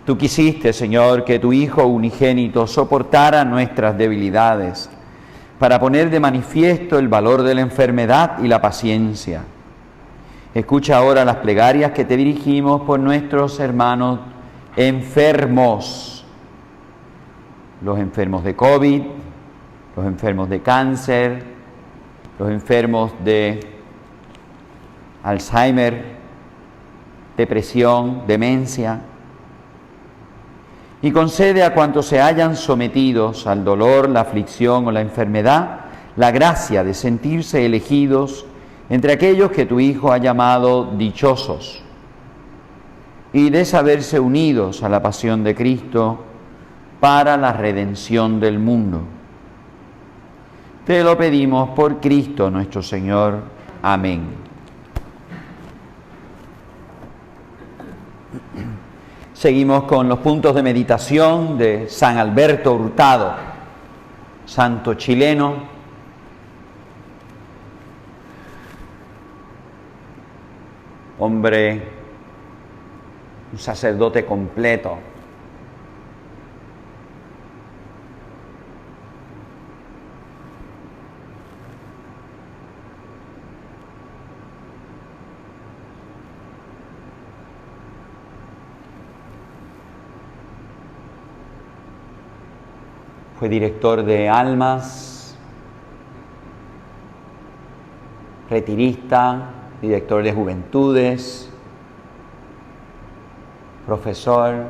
Tú quisiste, Señor, que tu Hijo unigénito soportara nuestras debilidades para poner de manifiesto el valor de la enfermedad y la paciencia. Escucha ahora las plegarias que te dirigimos por nuestros hermanos enfermos, los enfermos de COVID, los enfermos de cáncer, los enfermos de Alzheimer, depresión, demencia. Y concede a cuantos se hayan sometidos al dolor, la aflicción o la enfermedad, la gracia de sentirse elegidos entre aquellos que tu Hijo ha llamado dichosos, y de saberse unidos a la pasión de Cristo para la redención del mundo. Te lo pedimos por Cristo nuestro Señor. Amén. Seguimos con los puntos de meditación de San Alberto Hurtado, santo chileno. Hombre, un sacerdote completo. Fue director de Almas, retirista, director de Juventudes, profesor.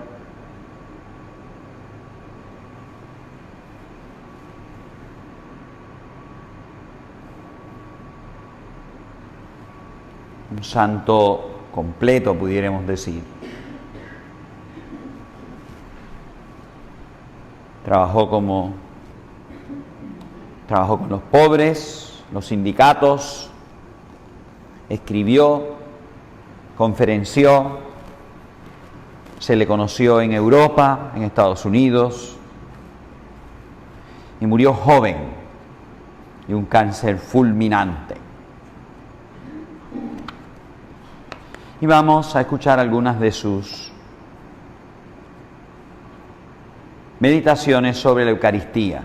Un santo completo, pudiéramos decir. Trabajó con los pobres, los sindicatos, escribió, conferenció, se le conoció en Europa, en Estados Unidos, y murió joven de un cáncer fulminante. Y vamos a escuchar algunas de sus meditaciones sobre la Eucaristía.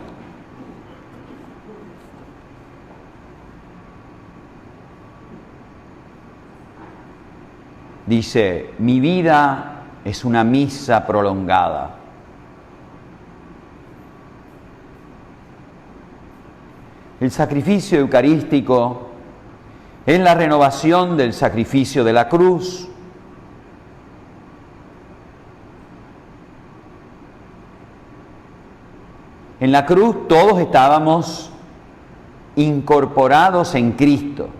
Dice: mi vida es una misa prolongada. El sacrificio eucarístico es la renovación del sacrificio de la cruz. En la cruz todos estábamos incorporados en Cristo.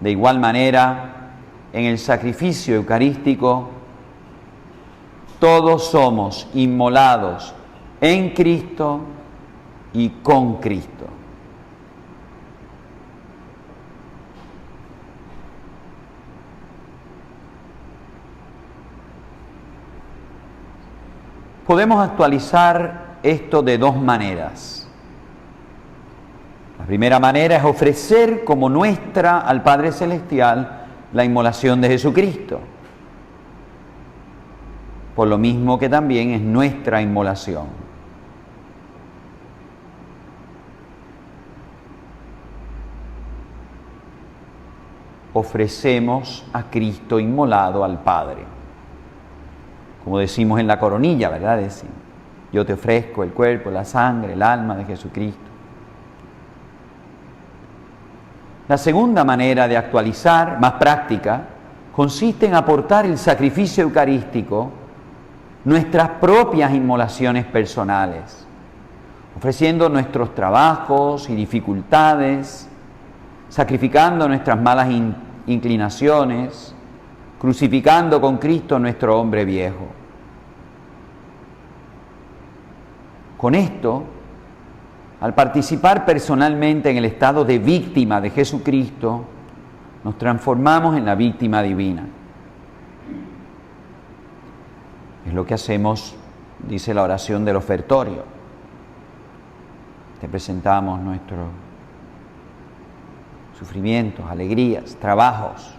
De igual manera, en el sacrificio eucarístico, todos somos inmolados en Cristo y con Cristo. Podemos actualizar esto de dos maneras. La primera manera es ofrecer como nuestra al Padre Celestial la inmolación de Jesucristo, por lo mismo que también es nuestra inmolación. Ofrecemos a Cristo inmolado al Padre. Como decimos en la coronilla, ¿verdad? Decimos: yo te ofrezco el cuerpo, la sangre, el alma de Jesucristo. La segunda manera de actualizar, más práctica, consiste en aportar el sacrificio eucarístico nuestras propias inmolaciones personales, ofreciendo nuestros trabajos y dificultades, sacrificando nuestras malas inclinaciones, crucificando con Cristo nuestro hombre viejo. Con esto, al participar personalmente en el estado de víctima de Jesucristo, nos transformamos en la víctima divina. Es lo que hacemos, dice la oración del ofertorio. Te presentamos nuestros sufrimientos, alegrías, trabajos.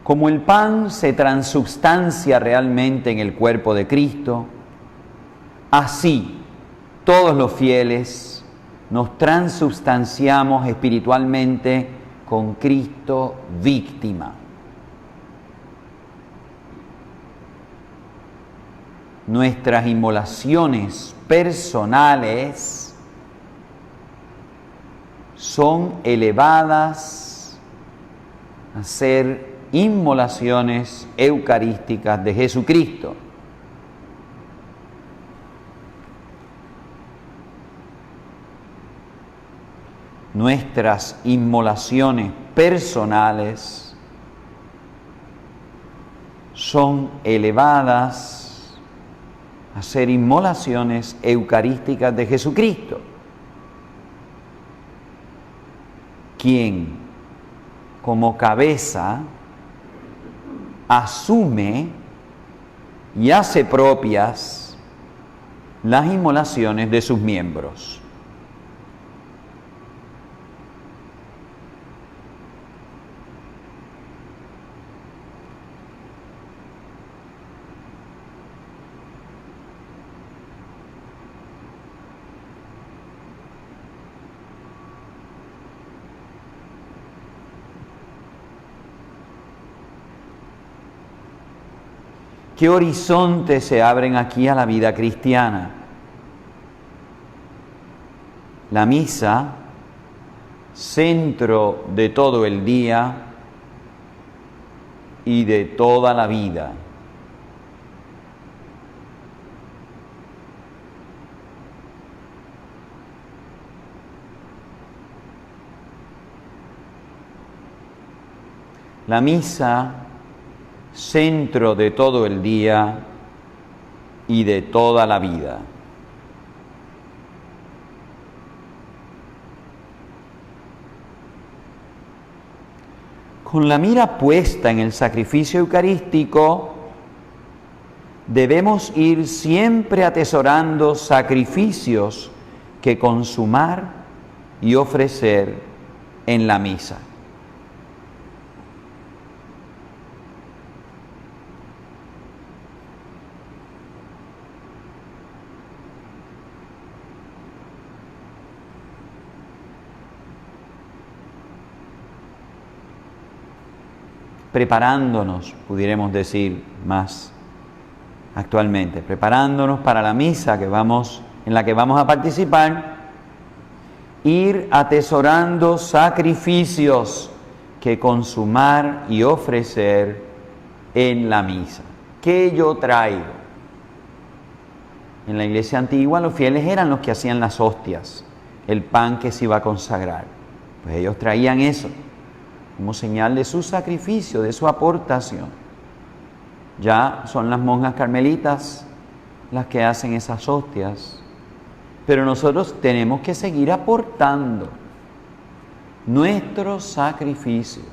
Como el pan se transubstancia realmente en el cuerpo de Cristo, así todos los fieles nos transubstanciamos espiritualmente con Cristo víctima. Nuestras inmolaciones personales son elevadas a ser inmolaciones eucarísticas de Jesucristo. Nuestras inmolaciones personales son elevadas a ser inmolaciones eucarísticas de Jesucristo, quien como cabeza asume y hace propias las inmolaciones de sus miembros. ¿Qué horizontes se abren aquí a la vida cristiana? La misa, centro de todo el día y de toda la vida. La misa, centro de todo el día y de toda la vida. Con la mira puesta en el sacrificio eucarístico, debemos ir siempre atesorando sacrificios que consumar y ofrecer en la misa. Preparándonos, pudiéramos decir más actualmente, preparándonos para la misa en la que vamos a participar, ir atesorando sacrificios que consumar y ofrecer en la misa. ¿Qué yo traigo? En la iglesia antigua los fieles eran los que hacían las hostias, el pan que se iba a consagrar. Pues ellos traían eso como señal de su sacrificio, de su aportación. Ya son las monjas carmelitas las que hacen esas hostias, pero nosotros tenemos que seguir aportando nuestros sacrificios.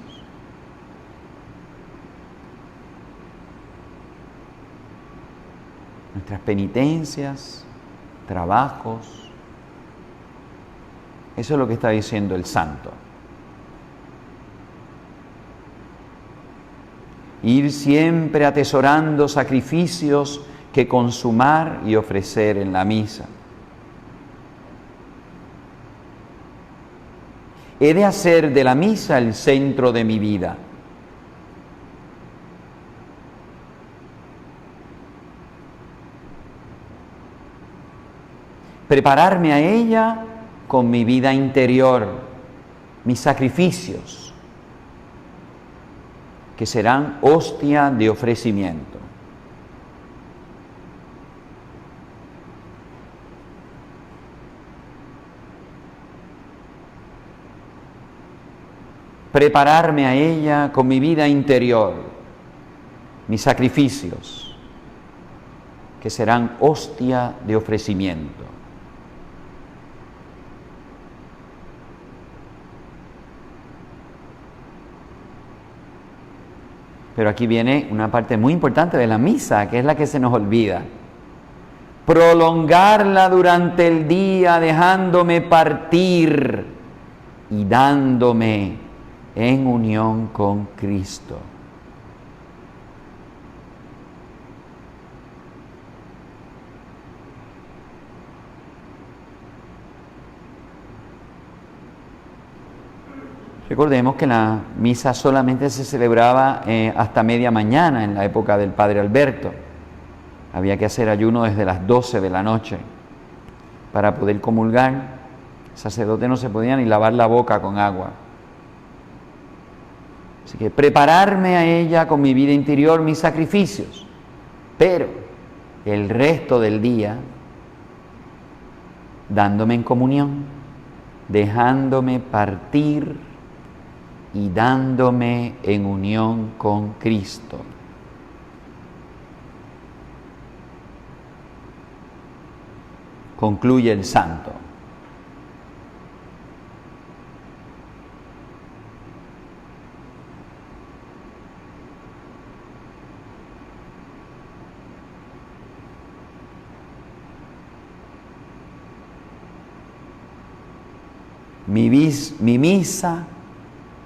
Nuestras penitencias, trabajos. Eso es lo que está diciendo el santo. Ir siempre atesorando sacrificios que consumar y ofrecer en la misa. He de hacer de la misa el centro de mi vida. Prepararme a ella con mi vida interior, mis sacrificios, que serán hostia de ofrecimiento. Prepararme a ella con mi vida interior, mis sacrificios, que serán hostia de ofrecimiento. Pero aquí viene una parte muy importante de la misa, que es la que se nos olvida. Prolongarla durante el día, dejándome partir y dándome en unión con Cristo. Recordemos que la misa solamente se celebraba hasta media mañana en la época del Padre Alberto. Había que hacer ayuno desde las 12 de la noche para poder comulgar. El sacerdote no se podía ni lavar la boca con agua. Así que prepararme a ella con mi vida interior, mis sacrificios. Pero el resto del día, dándome en comunión, dejándome partir y dándome en unión con Cristo. Concluye el santo. Mi misa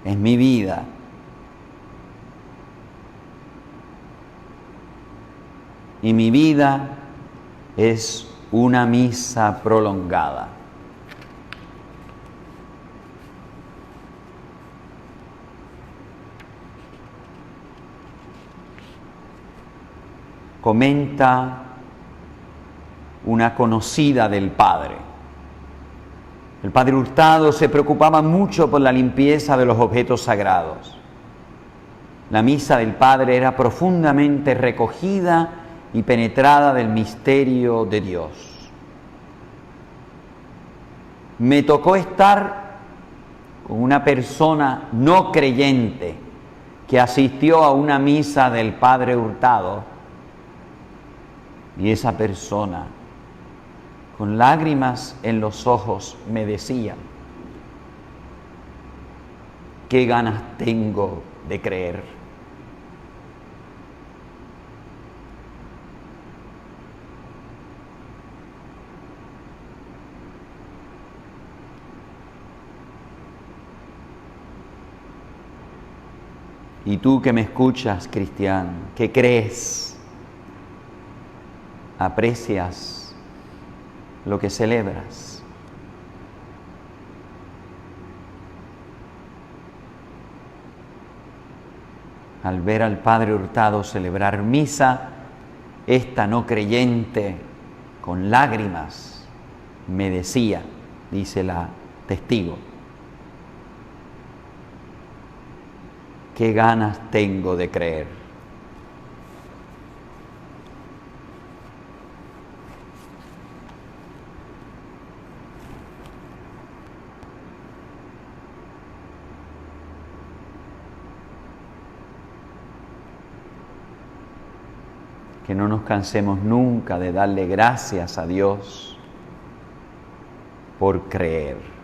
es mi vida. Y mi vida es una misa prolongada. Comenta una conocida del Padre. El Padre Hurtado se preocupaba mucho por la limpieza de los objetos sagrados. La misa del Padre era profundamente recogida y penetrada del misterio de Dios. Me tocó estar con una persona no creyente que asistió a una misa del Padre Hurtado, y esa persona, con lágrimas en los ojos, me decía: ¿qué ganas tengo de creer? Y tú que me escuchas, cristiano, ¿qué crees? ¿Aprecias lo que celebras? Al ver al Padre Hurtado celebrar misa, esta no creyente, con lágrimas, me decía, dice la testigo: ¿qué ganas tengo de creer? Que no nos cansemos nunca de darle gracias a Dios por creer.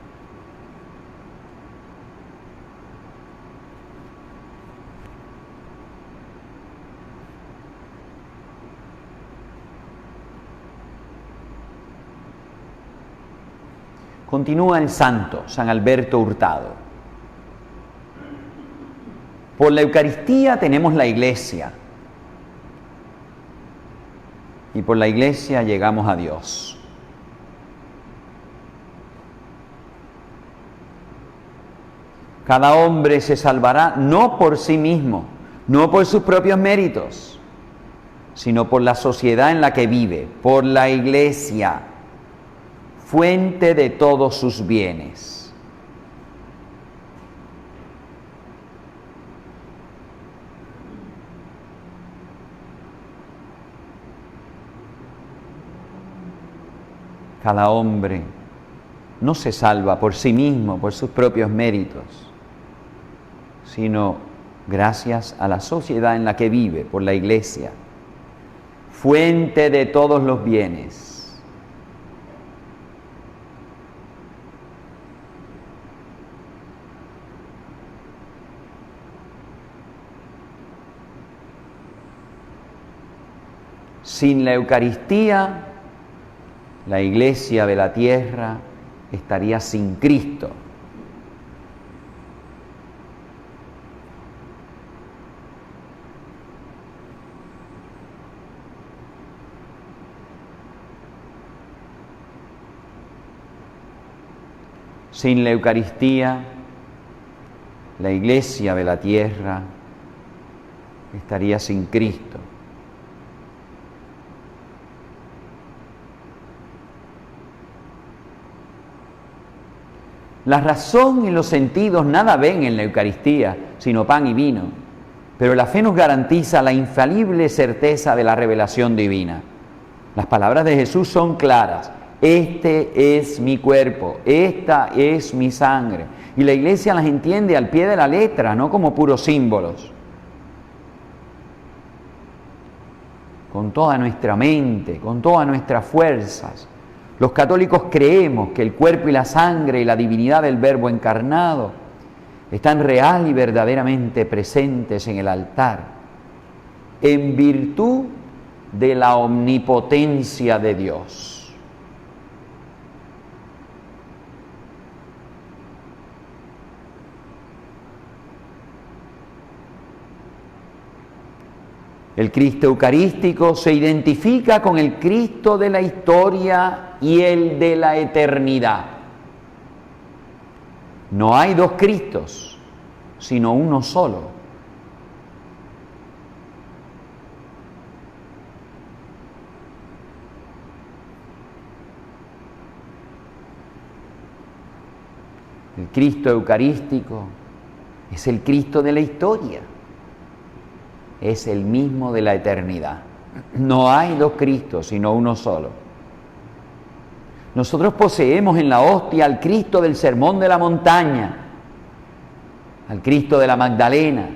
Continúa el santo, San Alberto Hurtado. Por la Eucaristía tenemos la Iglesia. Y por la Iglesia llegamos a Dios. Cada hombre se salvará no por sí mismo, no por sus propios méritos, sino por la sociedad en la que vive, por la Iglesia, fuente de todos sus bienes. Cada hombre no se salva por sí mismo, por sus propios méritos, sino gracias a la sociedad en la que vive, por la Iglesia, fuente de todos los bienes. Sin la Eucaristía, la Iglesia de la tierra estaría sin Cristo. Sin la Eucaristía, la iglesia de la tierra estaría sin Cristo. La razón y los sentidos nada ven en la Eucaristía, sino pan y vino, pero la fe nos garantiza la infalible certeza de la revelación divina. Las palabras de Jesús son claras: este es mi cuerpo, esta es mi sangre. Y la iglesia las entiende al pie de la letra, no como puros símbolos. Con toda nuestra mente, con todas nuestras fuerzas, los católicos creemos que el cuerpo y la sangre y la divinidad del Verbo encarnado están real y verdaderamente presentes en el altar, en virtud de la omnipotencia de Dios. El Cristo eucarístico se identifica con el Cristo de la historia y el de la eternidad. No hay dos Cristos, sino uno solo. El Cristo eucarístico es el Cristo de la historia. Es el mismo de la eternidad. No hay dos Cristos, sino uno solo. Nosotros poseemos en la hostia al Cristo del Sermón de la Montaña, al Cristo de la Magdalena,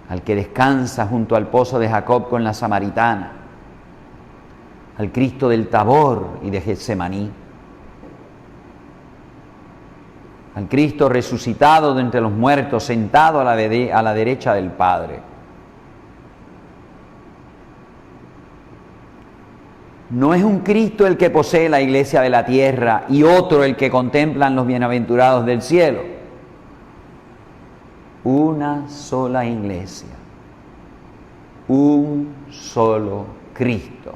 al que descansa junto al pozo de Jacob con la samaritana, al Cristo del Tabor y de Getsemaní, al Cristo resucitado de entre los muertos, sentado a la derecha del Padre. No es un Cristo el que posee la iglesia de la tierra y otro el que contemplan los bienaventurados del cielo. Una sola iglesia, un solo Cristo.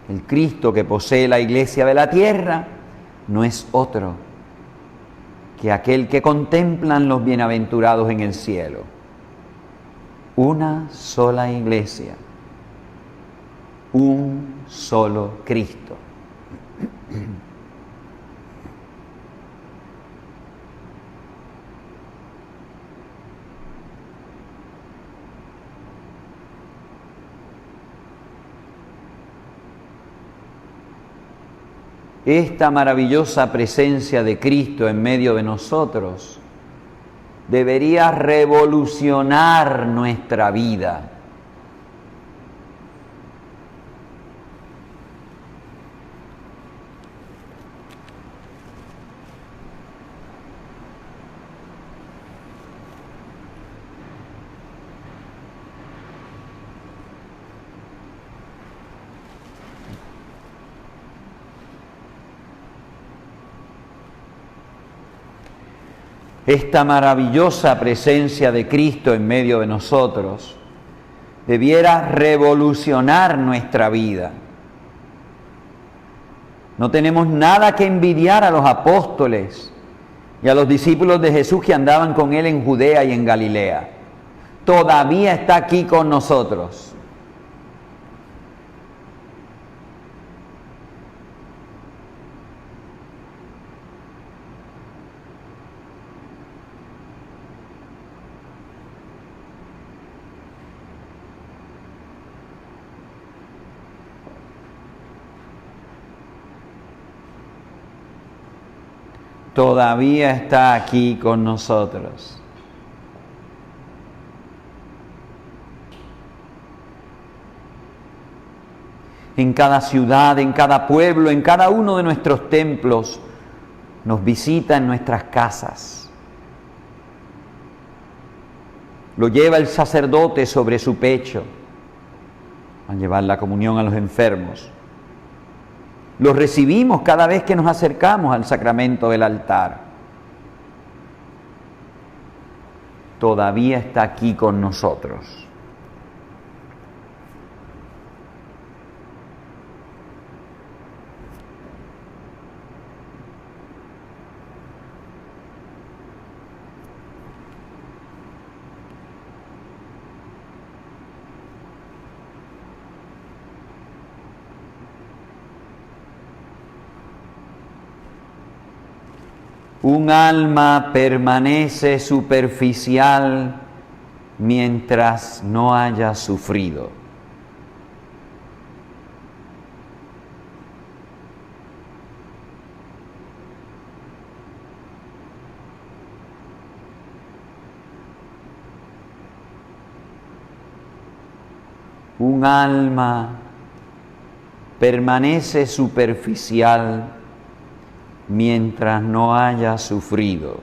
El Cristo que posee la iglesia de la tierra no es otro que aquel que contemplan los bienaventurados en el cielo. Una sola iglesia, un solo Cristo. Esta maravillosa presencia de Cristo en medio de nosotros debería revolucionar nuestra vida. Esta maravillosa presencia de Cristo en medio de nosotros debiera revolucionar nuestra vida. No tenemos nada que envidiar a los apóstoles y a los discípulos de Jesús que andaban con Él en Judea y en Galilea. Todavía está aquí con nosotros. Todavía está aquí con nosotros. En cada ciudad, en cada pueblo, en cada uno de nuestros templos, nos visita en nuestras casas. Lo lleva el sacerdote sobre su pecho a llevar la comunión a los enfermos. lo recibimos cada vez que nos acercamos al sacramento del altar. Todavía está aquí con nosotros. Un alma permanece superficial mientras no haya sufrido. Un alma permanece superficial mientras no haya sufrido.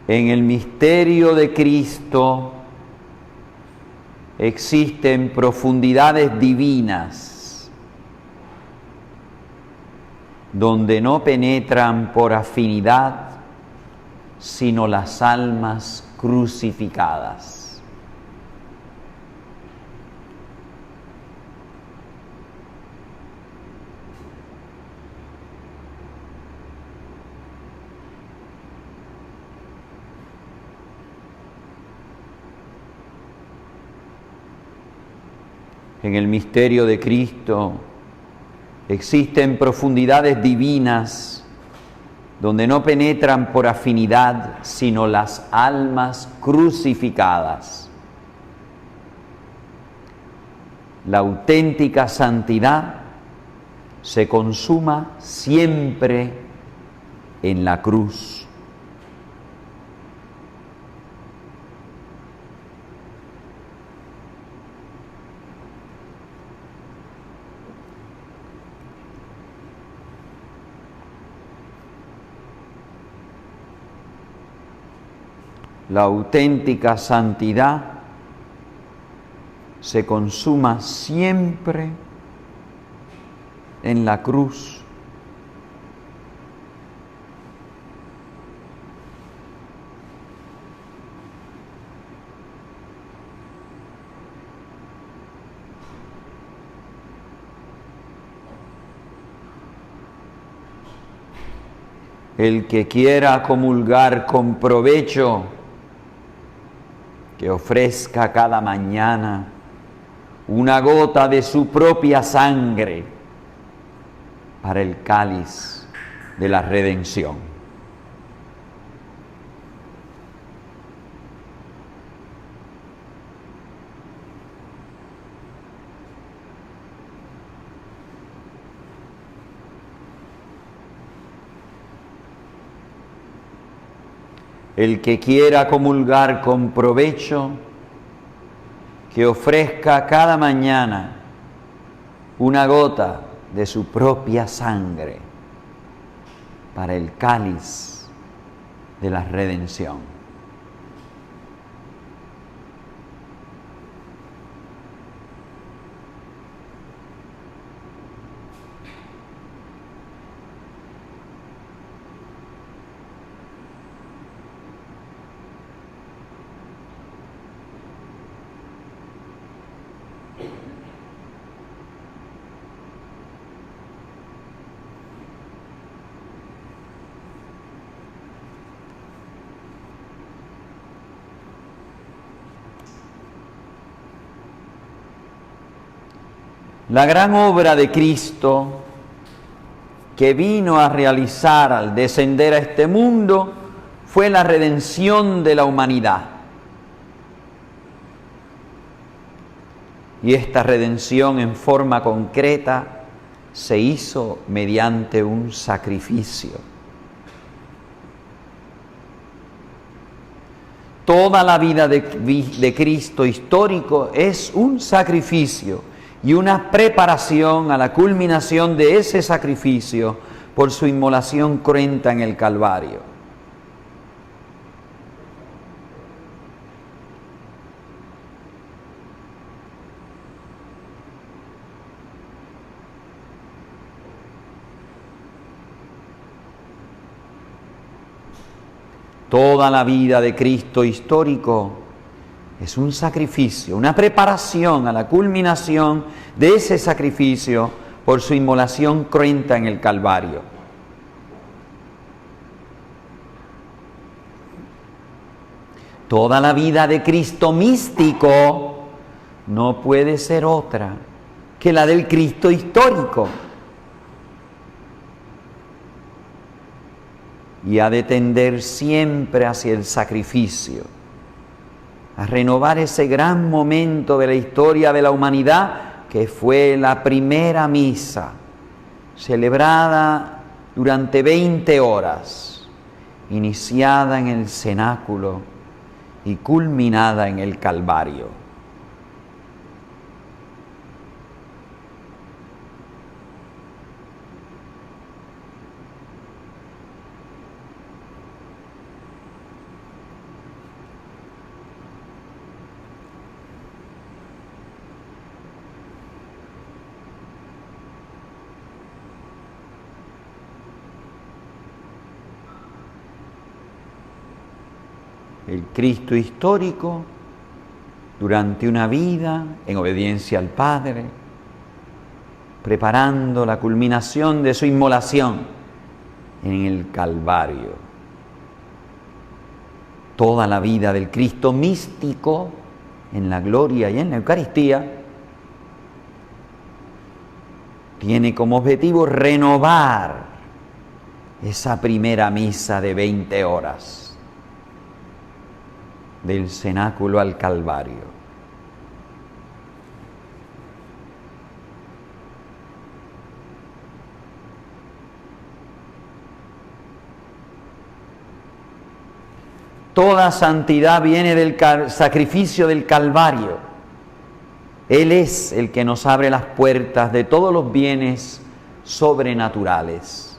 En el misterio de Cristo existen profundidades divinas donde no penetran por afinidad sino las almas crucificadas. En el misterio de Cristo existen profundidades divinas donde no penetran por afinidad, sino las almas crucificadas. La auténtica santidad se consuma siempre en la cruz. La auténtica santidad se consuma siempre en la cruz. El que quiera comulgar con provecho, que ofrezca cada mañana una gota de su propia sangre para el cáliz de la redención. El que quiera comulgar con provecho, que ofrezca cada mañana una gota de su propia sangre para el cáliz de la redención. La gran obra de Cristo que vino a realizar al descender a este mundo fue la redención de la humanidad. Y esta redención en forma concreta se hizo mediante un sacrificio. Toda la vida de Cristo histórico es un sacrificio y una preparación a la culminación de ese sacrificio por su inmolación cruenta en el Calvario. Toda la vida de Cristo histórico es un sacrificio, una preparación a la culminación de ese sacrificio por su inmolación cruenta en el Calvario. Toda la vida de Cristo místico no puede ser otra que la del Cristo histórico. Y ha de tender siempre hacia el sacrificio, a renovar ese gran momento de la historia de la humanidad que fue la primera misa, celebrada durante 20 horas, iniciada en el cenáculo y culminada en el Calvario. El Cristo histórico, durante una vida en obediencia al Padre, preparando la culminación de su inmolación en el Calvario. Toda la vida del Cristo místico, en la gloria y en la Eucaristía, tiene como objetivo renovar esa primera misa de 20 horas. Del cenáculo al Calvario. Toda santidad viene del sacrificio del Calvario. Él es el que nos abre las puertas de todos los bienes sobrenaturales.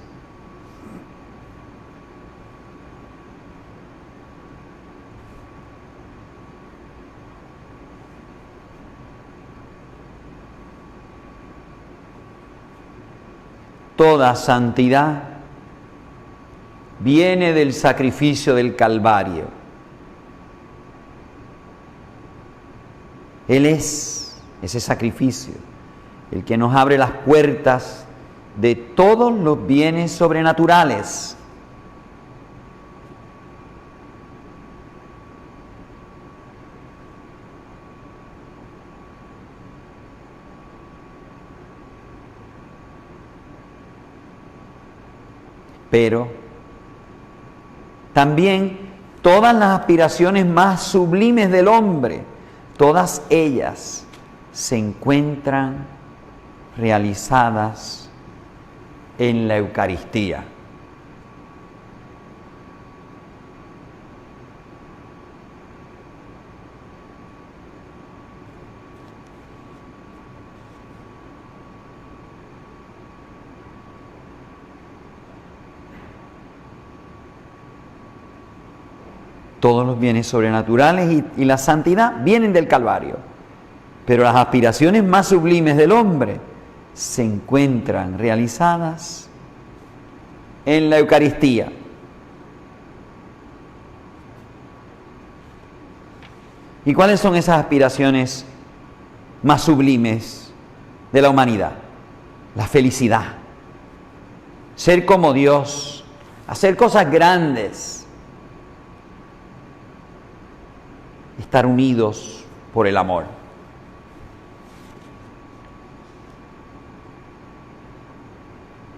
Toda santidad viene del sacrificio del Calvario. Él es ese sacrificio, el que nos abre las puertas de todos los bienes sobrenaturales. Pero también todas las aspiraciones más sublimes del hombre, todas ellas se encuentran realizadas en la Eucaristía. Todos los bienes sobrenaturales y la santidad vienen del Calvario. Pero las aspiraciones más sublimes del hombre se encuentran realizadas en la Eucaristía. ¿Y cuáles son esas aspiraciones más sublimes de la humanidad? La felicidad. Ser como Dios, hacer cosas grandes. Estar unidos por el amor.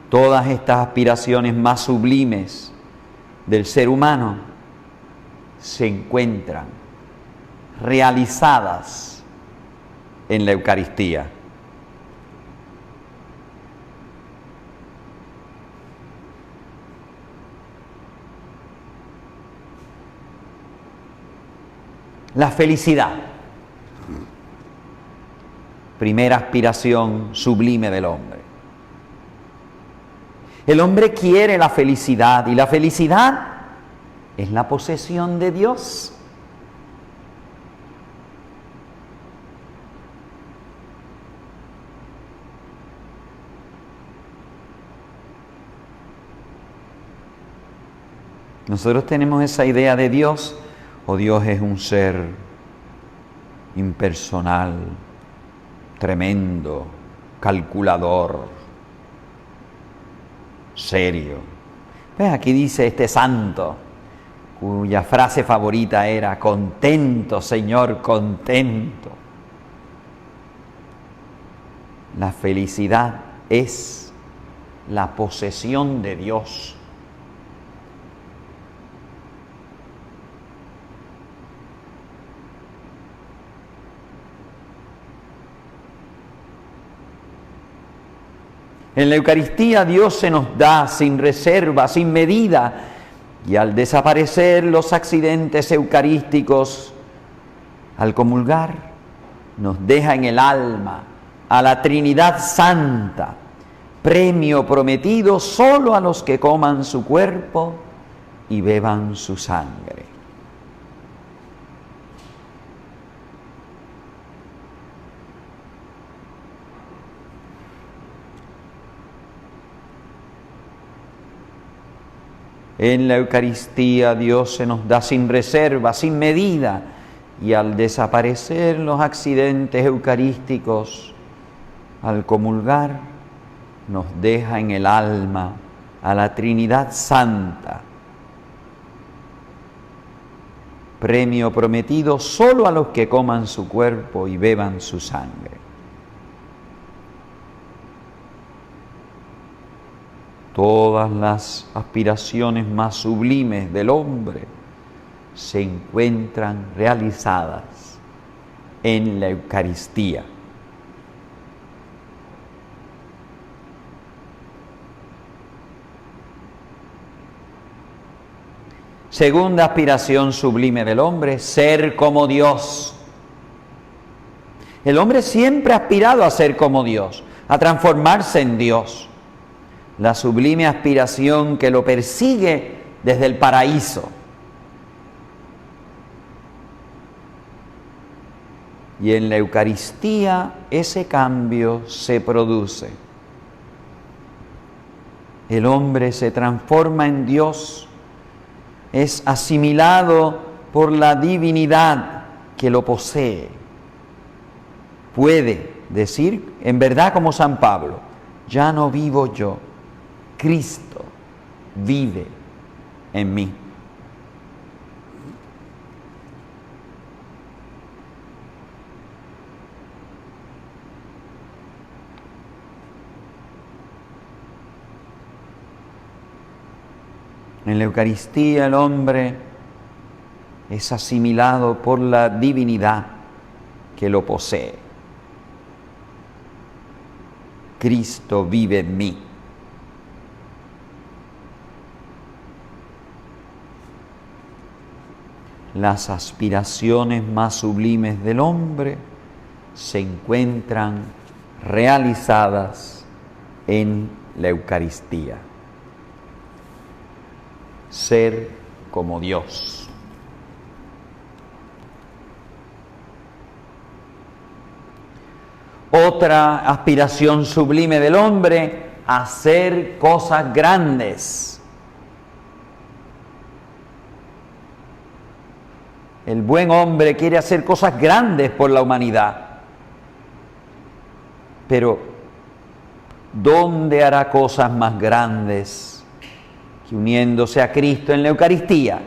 Todas estas aspiraciones más sublimes del ser humano se encuentran realizadas en la Eucaristía. La felicidad, primera aspiración sublime del hombre. El hombre quiere la felicidad y la felicidad es la posesión de Dios. Nosotros tenemos esa idea de Dios, o Dios es un ser impersonal, tremendo, calculador, serio. Pues aquí dice este santo, cuya frase favorita era, contento, Señor, contento. La felicidad es la posesión de Dios. En la Eucaristía Dios se nos da sin reserva, sin medida, y al desaparecer los accidentes eucarísticos, al comulgar, nos deja en el alma a la Trinidad Santa, premio prometido solo a los que coman su cuerpo y beban su sangre. En la Eucaristía Dios se nos da sin reserva, sin medida, y al desaparecer los accidentes eucarísticos, al comulgar, nos deja en el alma a la Trinidad Santa, premio prometido solo a los que coman su cuerpo y beban su sangre. Todas las aspiraciones más sublimes del hombre se encuentran realizadas en la Eucaristía. Segunda aspiración sublime del hombre, ser como Dios. El hombre siempre ha aspirado a ser como Dios, a transformarse en Dios. La sublime aspiración que lo persigue desde el paraíso. Y en la Eucaristía ese cambio se produce. El hombre se transforma en Dios, es asimilado por la divinidad que lo posee. Puede decir, en verdad como San Pablo, ya no vivo yo, Cristo vive en mí. En la Eucaristía el hombre es asimilado por la divinidad que lo posee. Cristo vive en mí. Las aspiraciones más sublimes del hombre se encuentran realizadas en la Eucaristía. Ser como Dios. Otra aspiración sublime del hombre, hacer cosas grandes. El buen hombre quiere hacer cosas grandes por la humanidad. Pero, ¿dónde hará cosas más grandes que uniéndose a Cristo en la Eucaristía?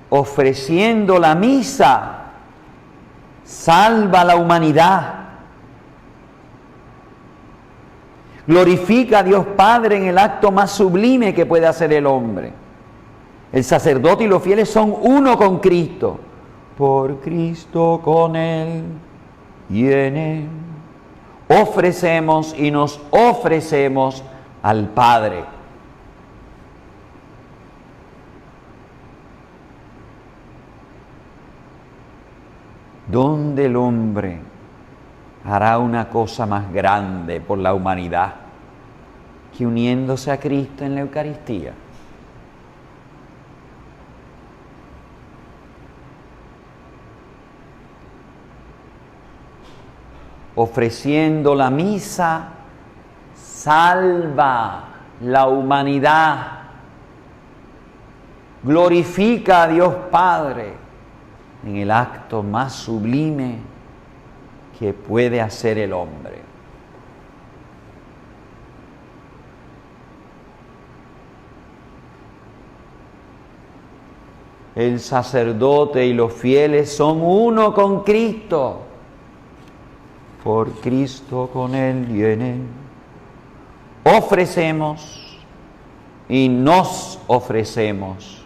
Ofreciendo la misa, salva a la humanidad. Glorifica a Dios Padre en el acto más sublime que puede hacer el hombre. El sacerdote y los fieles son uno con Cristo. Por Cristo, con Él y en Él. Ofrecemos y nos ofrecemos al Padre. ¿Dónde el hombre hará una cosa más grande por la humanidad que uniéndose a Cristo en la Eucaristía? Ofreciendo la misa, salva la humanidad, glorifica a Dios Padre en el acto más sublime que puede hacer el hombre. El sacerdote y los fieles son uno con Cristo, por Cristo, con Él y en Él. Ofrecemos y nos ofrecemos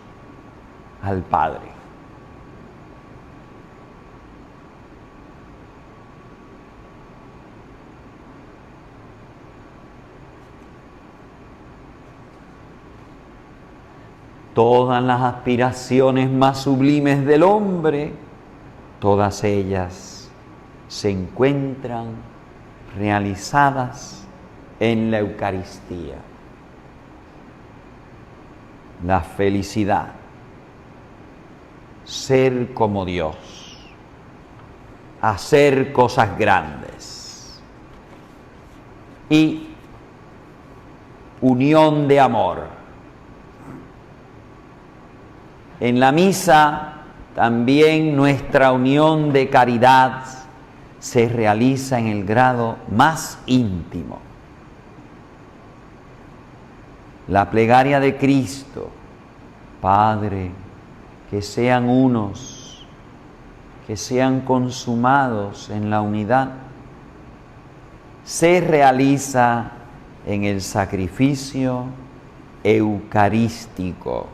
al Padre. Todas las aspiraciones más sublimes del hombre, todas ellas se encuentran realizadas en la Eucaristía. La felicidad, ser como Dios, hacer cosas grandes y unión de amor. En la misa también nuestra unión de caridad se realiza en el grado más íntimo. La plegaria de Cristo: Padre, que sean unos, que sean consumados en la unidad, se realiza en el sacrificio eucarístico.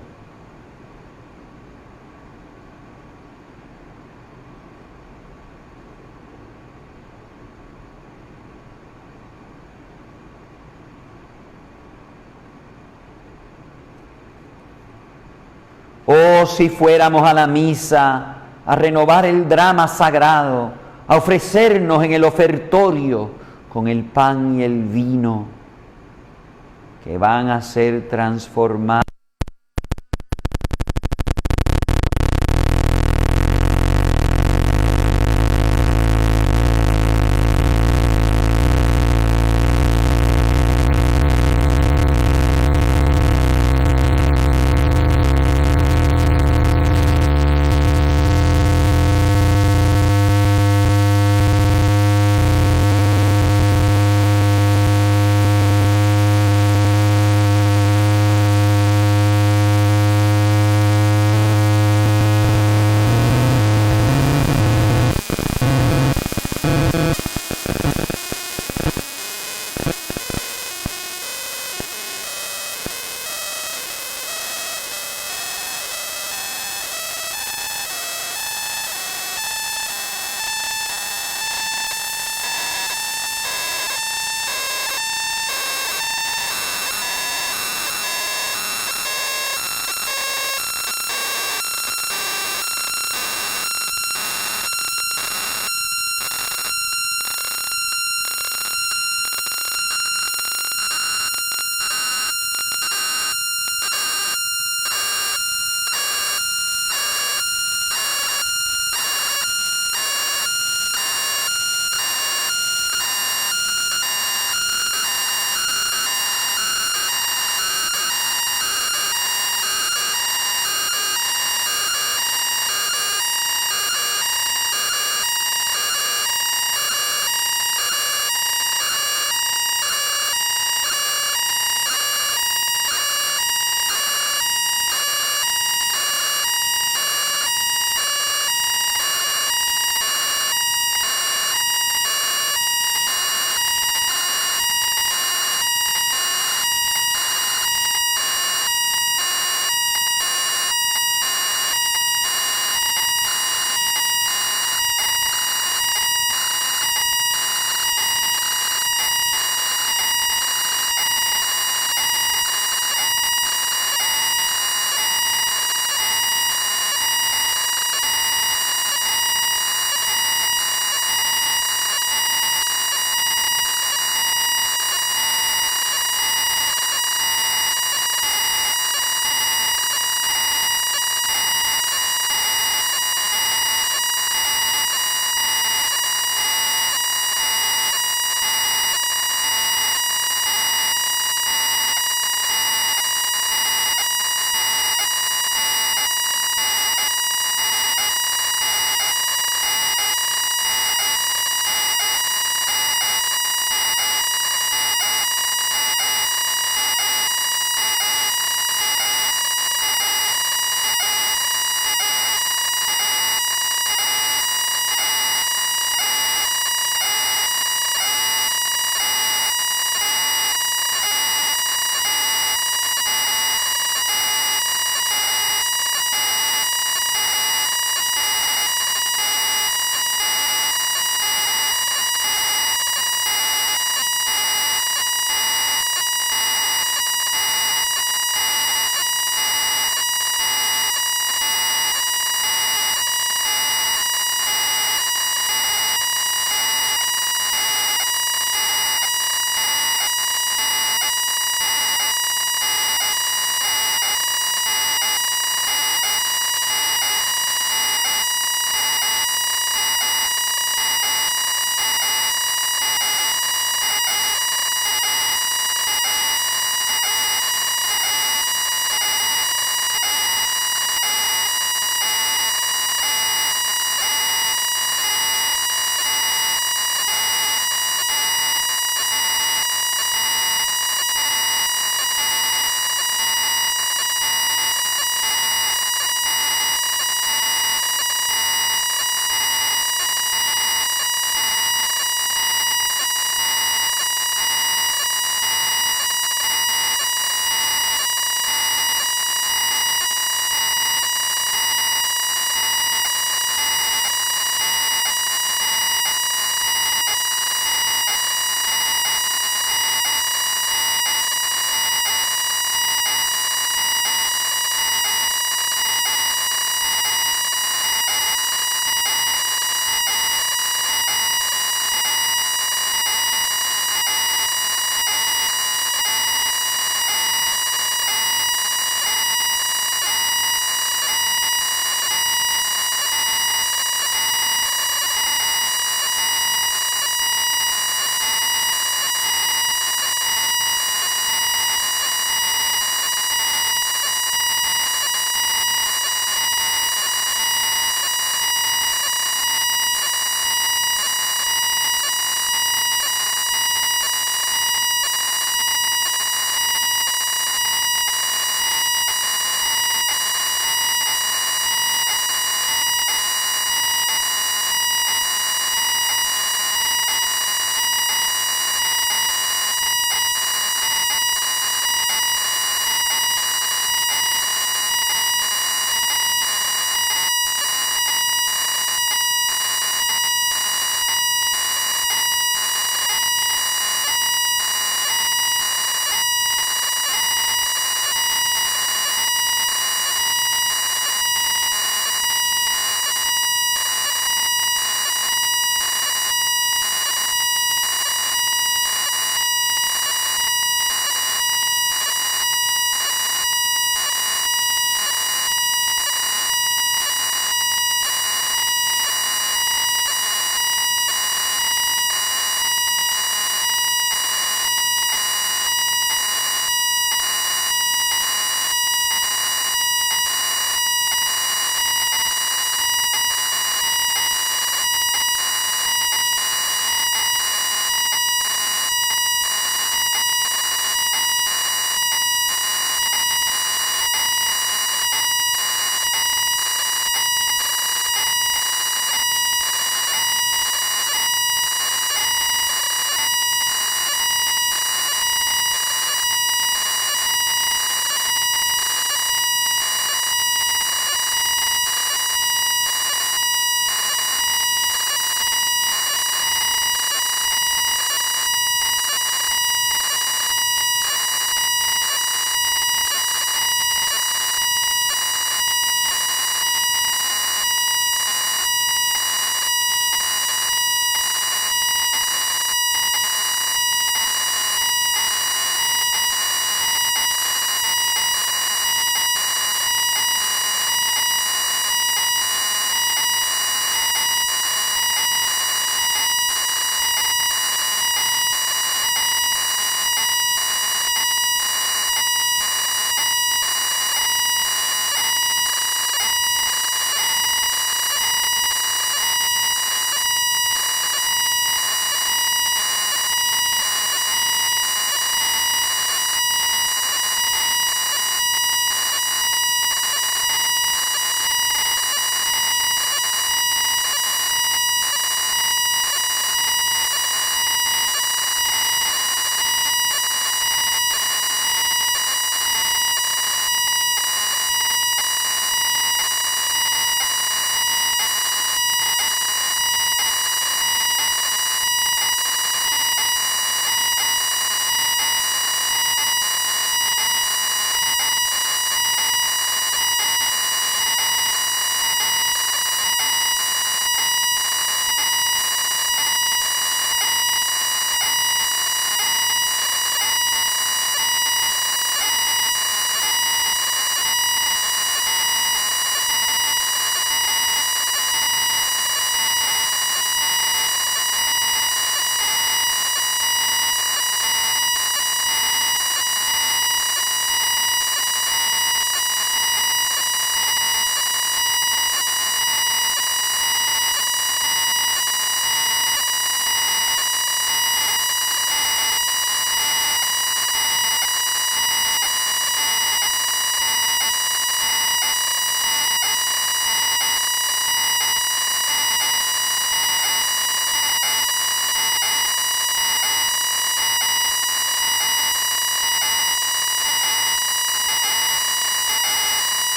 Oh, si fuéramos a la misa a renovar el drama sagrado, a ofrecernos en el ofertorio con el pan y el vino que van a ser transformados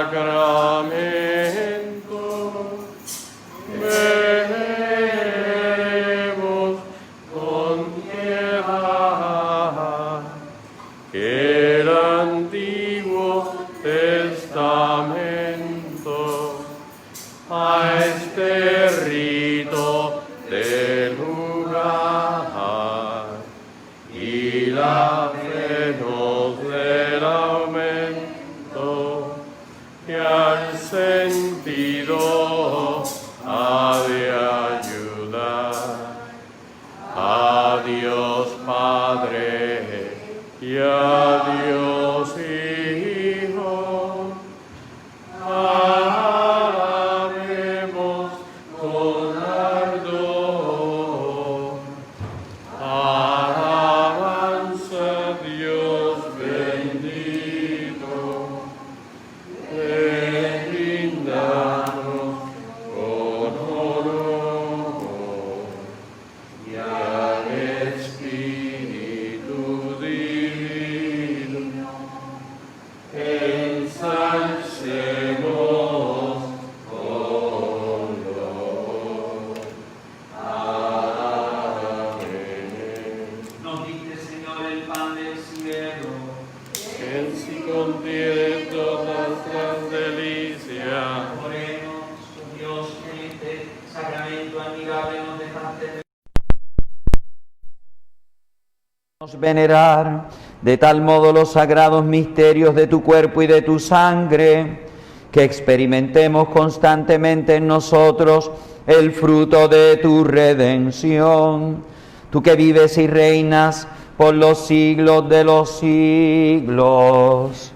sacramento. Vemos con piedad que el Antiguo Testamento a este rito del lugar y la fe nos del aumento y al sentido ha de ayudar a Dios Padre y a Dios Hijo. Alabemos con ardor. Alabanza Dios bendito. Le brindamos con honor y al Espíritu Divino. Ensalcemos con dolor. Amén. Nos diste, Señor, el pan del cielo. Él sí contiene todas las delicias. Oremos, oh Dios, en este sacramento admirable nos dejaste venerar de tal modo los sagrados misterios de tu cuerpo y de tu sangre, que experimentemos constantemente en nosotros el fruto de tu redención. Tú que vives y reinas por los siglos de los siglos.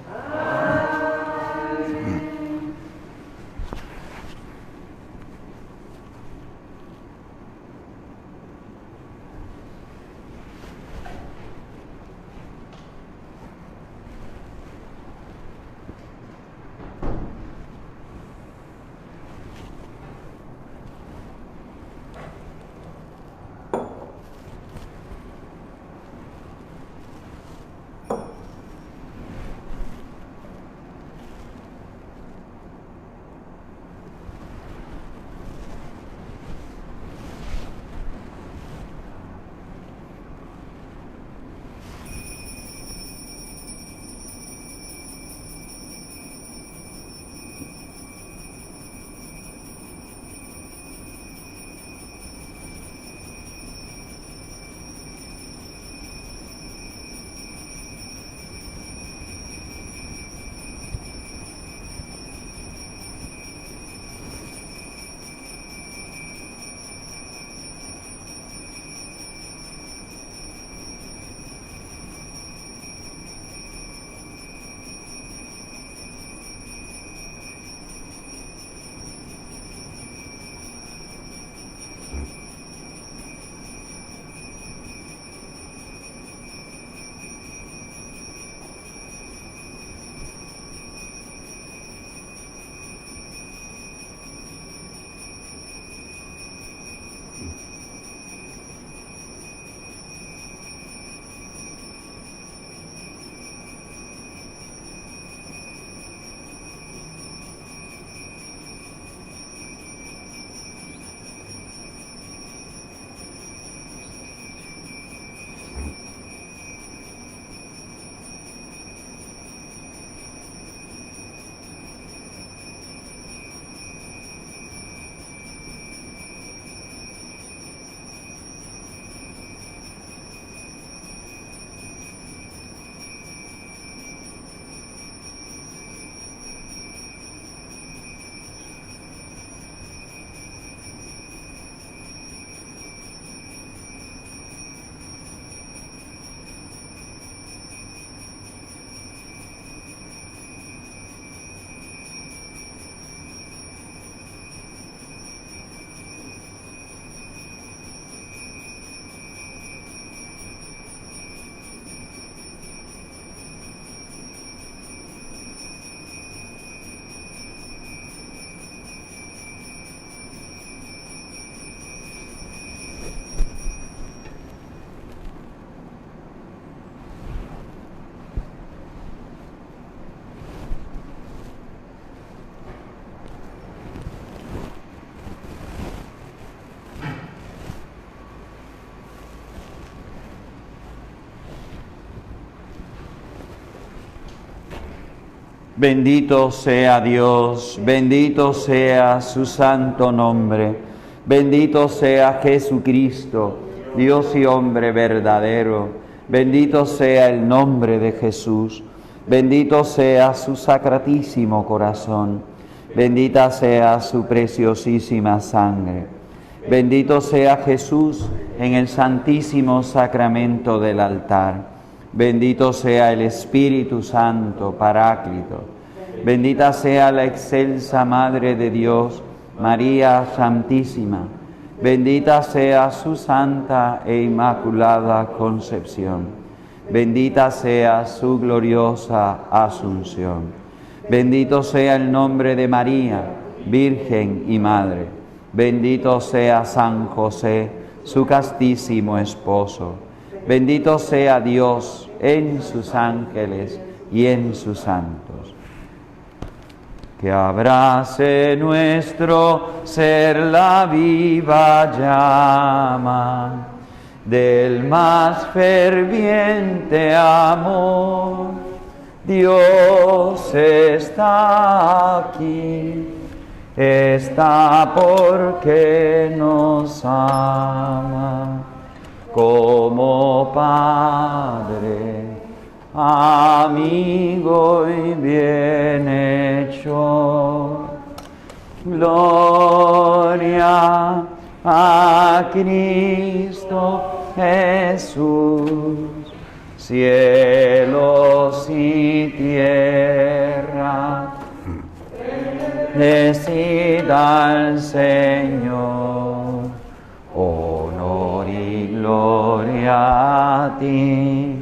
Bendito sea Dios, bendito sea su santo nombre, bendito sea Jesucristo, Dios y hombre verdadero, bendito sea el nombre de Jesús, bendito sea su sacratísimo corazón, bendita sea su preciosísima sangre, bendito sea Jesús en el santísimo sacramento del altar. Bendito sea el Espíritu Santo, Paráclito. Bendita sea la excelsa Madre de Dios, María Santísima. Bendita sea su santa e inmaculada concepción. Bendita sea su gloriosa asunción. Bendito sea el nombre de María, Virgen y Madre. Bendito sea San José, su castísimo esposo. Bendito sea Dios en sus ángeles y en sus santos. Que abrace nuestro ser la viva llama del más ferviente amor. Dios está aquí, está porque nos ama. Como Padre, amigo y bienhechor. Gloria a Cristo Jesús, cielos y tierra, decida al Señor. Honor y gloria a ti,